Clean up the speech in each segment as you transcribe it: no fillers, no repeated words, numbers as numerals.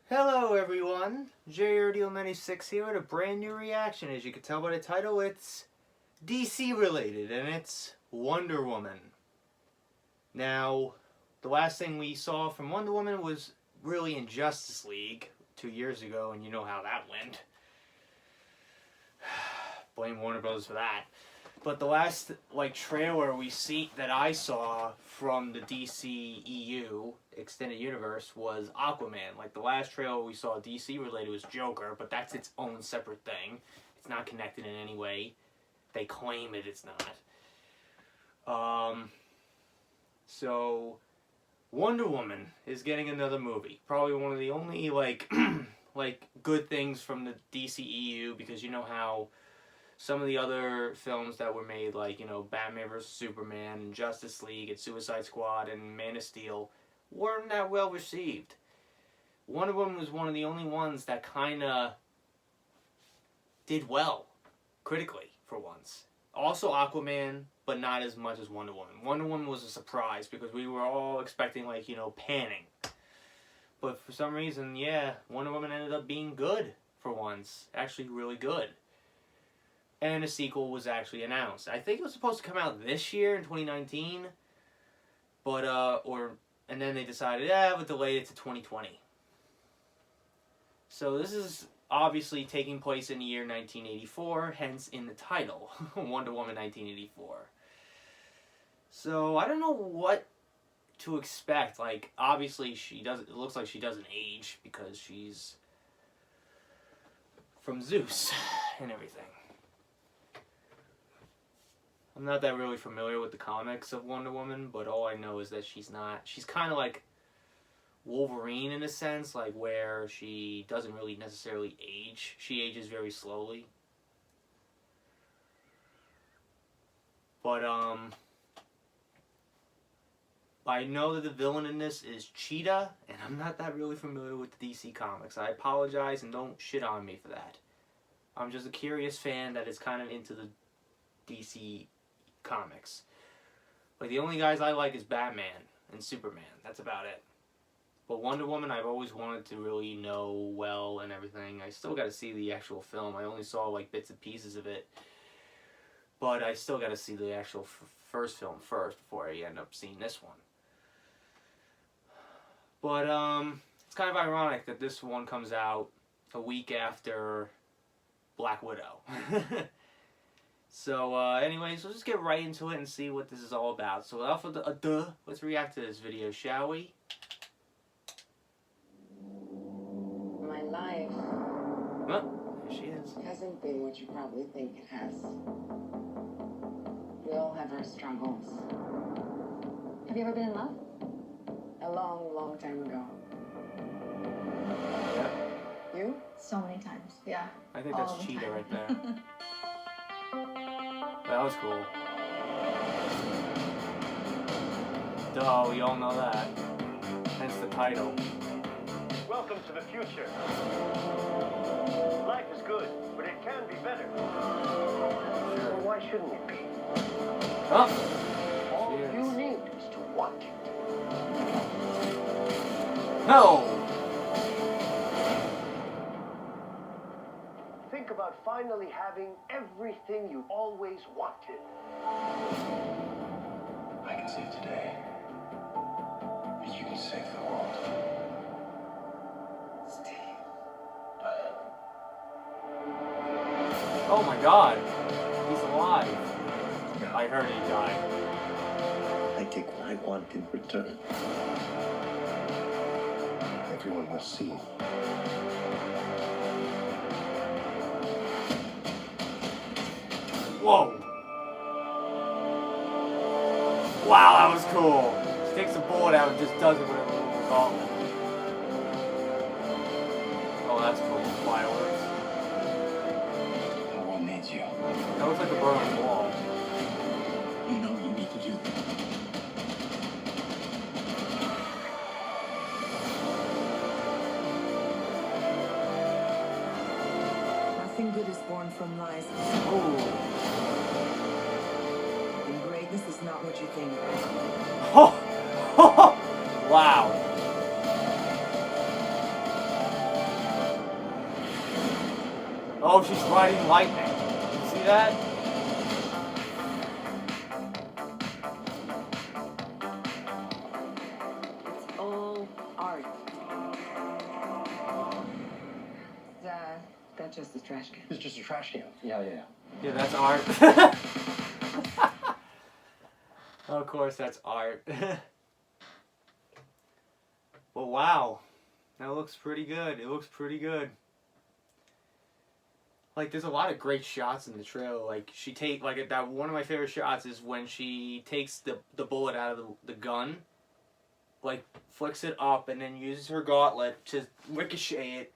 Hello everyone, JRDO96 here with a brand new reaction. As you can tell by the title, it's DC related and it's Wonder Woman. Now, the last thing we saw from Wonder Woman was really in Justice League 2 years ago, and you know how that went. Blame Warner Bros. For that. But the last trailer that I saw from the DC EU Extended Universe was Aquaman. Like, the last trailer we saw DC related was Joker, but that's its own separate thing. It's not connected in any way. They claim it's not. So Wonder Woman is getting another movie. Probably one of the only good things from the DC EU, because you know how some of the other films that were made, like, you know, Batman vs. Superman and Justice League and Suicide Squad and Man of Steel, weren't that well received. Wonder Woman was one of the only ones that kind of did well, critically, for once. Also Aquaman, but not as much as Wonder Woman. Wonder Woman was a surprise because we were all expecting, like, you know, panning. But for some reason, yeah, Wonder Woman ended up being good for once. Actually really good. And a sequel was actually announced. I think it was supposed to come out this year in 2019, but and then they decided, we'll delay it to 2020. So this is obviously taking place in the year 1984, hence in the title, Wonder Woman 1984. So I don't know what to expect. Like, obviously it looks like she doesn't age because she's from Zeus and everything. I'm not that really familiar with the comics of Wonder Woman, but all I know is that she's kind of like Wolverine in a sense, like where she doesn't really necessarily age. She ages very slowly. But I know that the villain in this is Cheetah, and I'm not that really familiar with the DC comics. I apologize, and don't shit on me for that. I'm just a curious fan that is kind of into the DC comics. Like, the only guys I like is Batman and Superman. That's about it. But Wonder Woman, I've always wanted to really know well and everything. I still got to see the actual film. I only saw like bits and pieces of it. But I still got to see the actual first film first before I end up seeing this one. But it's kind of ironic that this one comes out a week after Black Widow. So, anyways, let's just get right into it and see what this is all about. So, without further ado, let's react to this video, shall we? My life... Oh, there she is. ...hasn't been what you probably think it has. We all have our struggles. Have you ever been in love? A long, long time ago. Yeah. You? So many times, yeah. I think that's Cheetah right there. That was cool. Duh, we all know that. Hence the title. Welcome to the future. Life is good, but it can be better. Sure. Well, why shouldn't it be? Huh? All you need is to want it. No! Think about finally having everything you always wanted. I can save today, but you can save the world. Steve. Oh my god! He's alive. I heard he died. I take what I want in return. Everyone must see. Whoa! Wow, that was cool. She takes the bullet out and just does it with a little gauntlet. Oh, that's cool. Fireworks. The world needs you. That looks like a burning wall. You know what you need to do. Nothing good is born from lies. Oh. And greatness is not what you think. Wow. Oh, she's riding lightning. You see that? It's all art. That's just a trash can. It's just a trash can. Yeah. Yeah, that's art. Of course, that's art. Well, wow. That looks pretty good. It looks pretty good. Like, there's a lot of great shots in the trailer. Like, that one of my favorite shots is when she takes the bullet out of the gun, like, flicks it up, and then uses her gauntlet to ricochet it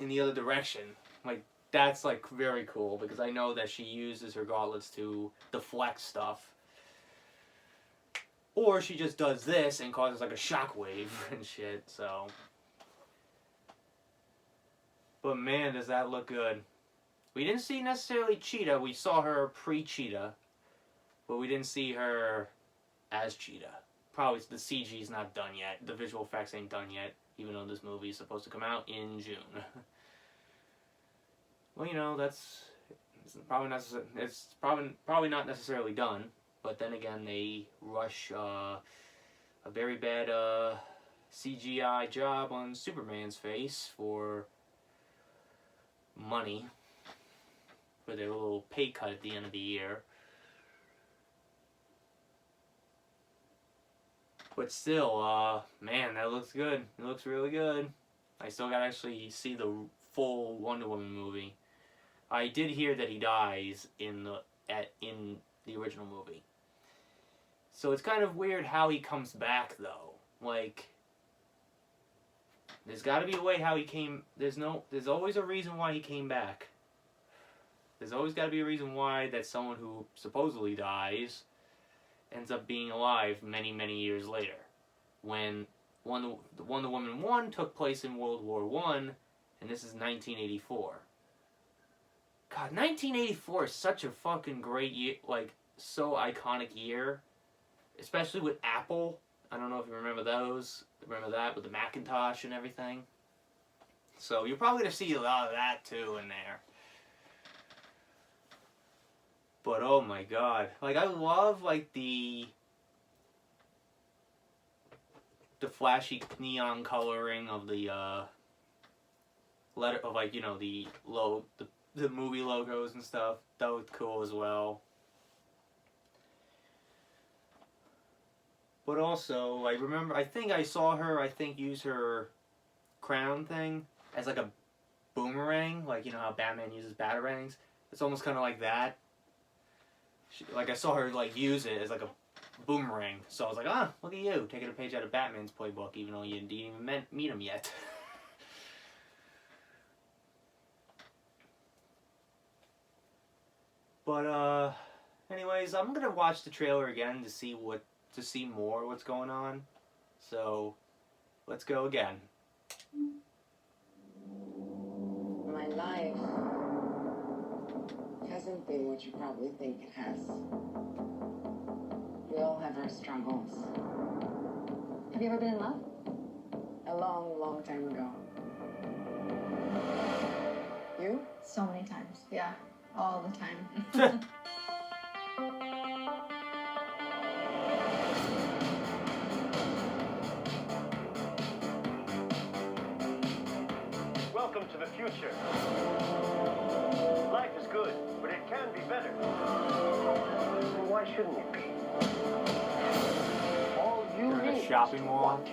in the other direction. Like, that's, like, very cool, because I know that she uses her gauntlets to deflect stuff. Or she just does this and causes, like, a shockwave and shit, so. But man, does that look good. We didn't see necessarily Cheetah. We saw her pre-Cheetah. But we didn't see her as Cheetah. Probably the CG's not done yet. The visual effects ain't done yet. Even though this movie is supposed to come out in June. Well, you know, it's probably not necessarily done. But then again, they rush a very bad CGI job on Superman's face for money. For their little pay cut at the end of the year. But still, man, that looks good. It looks really good. I still gotta actually see the full Wonder Woman movie. I did hear that he dies in the original movie. So it's kind of weird how he comes back, though. Like, there's got to be a way how he came. There's always a reason why he came back. There's always got to be a reason why that someone who supposedly dies ends up being alive many, many years later. When Wonder Woman 1 took place in World War I, and this is 1984. God, 1984 is such a fucking great year, like, so iconic year. Especially with Apple. I don't know if you remember those. Remember that with the Macintosh and everything? So you're probably going to see a lot of that too in there. But oh my god. Like, I love, like, the flashy neon coloring of the letter of, like, you know, the movie logos and stuff. That was cool as well. But also, I think I saw her, use her crown thing as like a boomerang. Like, you know how Batman uses batarangs? It's almost kind of like that. I saw her, like, use it as like a boomerang. So I was like, look at you, taking a page out of Batman's playbook, even though you didn't even meet him yet. But, anyways, I'm gonna watch the trailer again to see more what's going on. So, let's go again. My life hasn't been what you probably think it has. We all have our struggles. Have you ever been in love? A long, long time ago. You? So many times. Yeah. All the time. Welcome to the future. Life is good, but it can be better. And why shouldn't it be? All you They're in a need shopping is to mall. want it.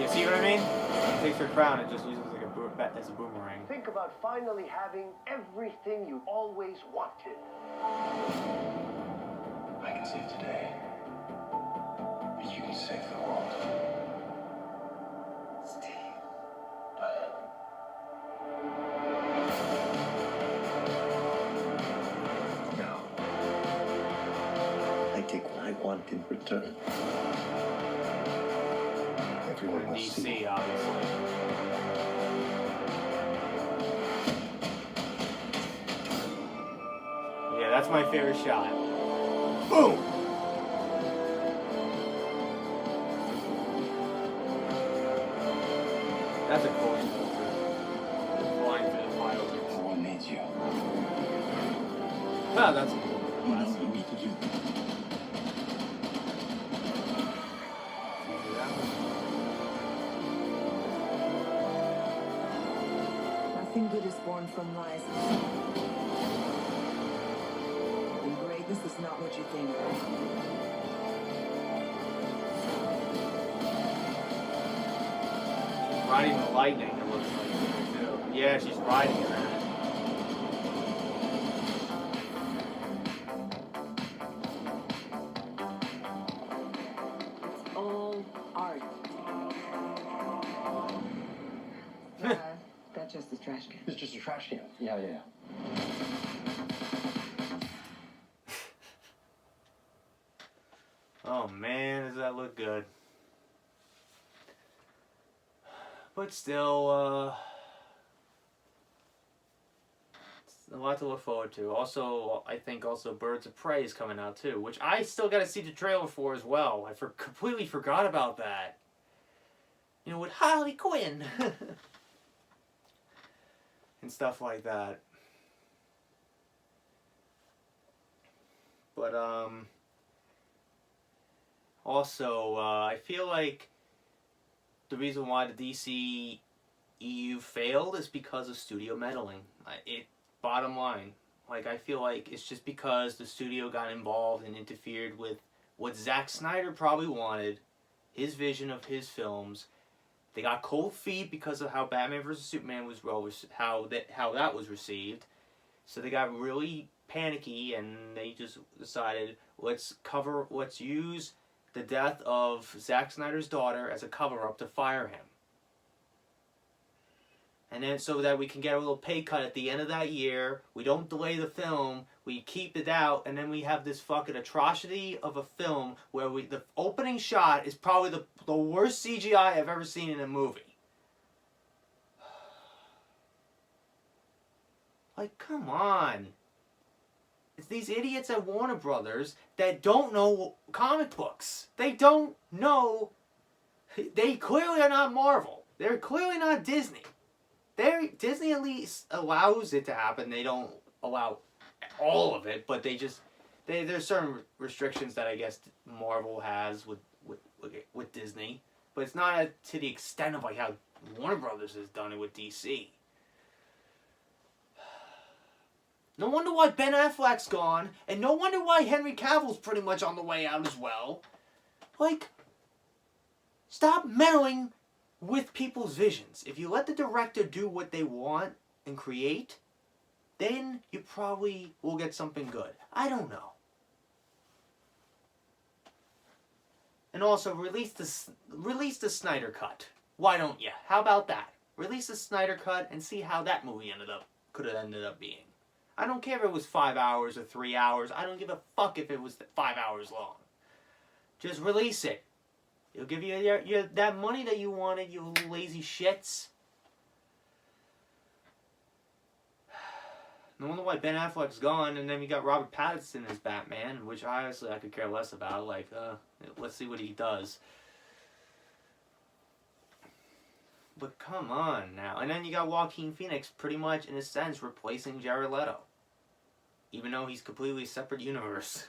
You see what I mean? She takes her crown and just uses it like as a boomerang. Think about finally having everything you always wanted. I can save today. But you can save the world. Steve. Now, I take what I want in return. Everyone In must see. DC, obviously. That's my favorite shot. Boom! That's a cool shot. Flying through the fireworks. Everyone needs you. Ah, that's You cool. know what you need to do. Nothing good is born from lies. And greatness is not what you think. Riding the lightning, it looks like, too. Yeah, she's riding that. It's all art. That's just a trash can. It's just a trash can. Yeah. Oh man, does that look good. But still, it's a lot to look forward to. Also, I think also Birds of Prey is coming out too, which I still got to see the trailer for as well. I completely forgot about that. You know, with Harley Quinn. And stuff like that. But, also, I feel like the reason why the DC EU failed is because of studio meddling. Bottom line, like, I feel like it's just because the studio got involved and interfered with what Zack Snyder probably wanted, his vision of his films. They got cold feet because of how Batman vs Superman was how that was received. So they got really panicky and they just decided, let's use the death of Zack Snyder's daughter as a cover-up to fire him. And then so that we can get a little pay cut at the end of that year, we don't delay the film, we keep it out, and then we have this fucking atrocity of a film where the opening shot is probably the worst CGI I've ever seen in a movie. Like, come on. It's these idiots at Warner Brothers that don't know comic books. They don't know. They clearly are not Marvel. They're clearly not Disney. Disney at least allows it to happen. They don't allow all of it, but there's certain restrictions that I guess Marvel has with Disney, but it's not to the extent of like how Warner Brothers has done it with DC. No wonder why Ben Affleck's gone, and no wonder why Henry Cavill's pretty much on the way out as well. Like, stop meddling with people's visions. If you let the director do what they want and create, then you probably will get something good. I don't know. And also, release the Snyder Cut. Why don't you? How about that? Release the Snyder Cut and see how that movie could have ended up being. I don't care if it was 5 hours or 3 hours. I don't give a fuck if it was 5 hours long. Just release it. It'll give you that money that you wanted, you lazy shits. No wonder why Ben Affleck's gone, and then we got Robert Pattinson as Batman, which honestly I could care less about. Like, let's see what he does. But come on now. And then you got Joaquin Phoenix pretty much, in a sense, replacing Jared Leto. Even though he's completely separate universe.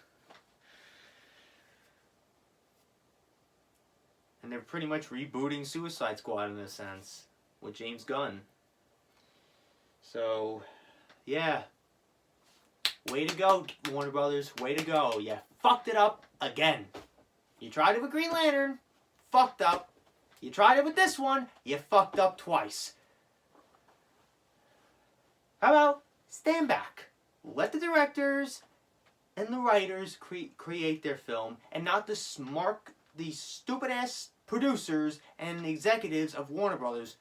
And they're pretty much rebooting Suicide Squad in a sense. With James Gunn. So, yeah. Way to go, Warner Brothers. Way to go. You fucked it up again. You tried it with Green Lantern. Fucked up. You tried it with this one. You fucked up twice. How about stand back? Let the directors and the writers create their film, and not the stupid-ass producers and executives of Warner Brothers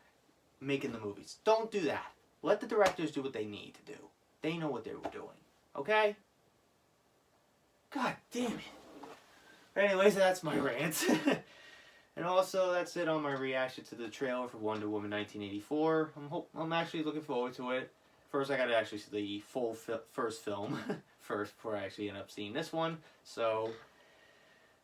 making the movies. Don't do that. Let the directors do what they need to do. They know what they were doing. Okay? God damn it. Anyways, that's my rant. And also, that's it on my reaction to the trailer for Wonder Woman 1984. I'm actually looking forward to it. First, I gotta actually see the full first film first before I actually end up seeing this one. So,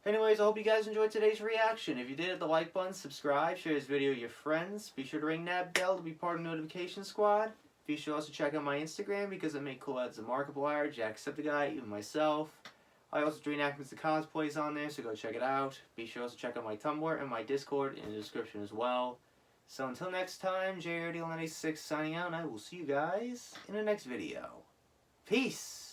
anyways, I hope you guys enjoyed today's reaction. If you did, hit the like button, subscribe, share this video with your friends. Be sure to ring that bell to be part of the notification squad. Be sure also check out my Instagram because I make cool ads of Markiplier, Jacksepticeye, even myself. I also do reenactments and cosplays on there, so go check it out. Be sure also check out my Tumblr and my Discord in the description as well. So until next time, JRD96 signing out, and I will see you guys in the next video. Peace!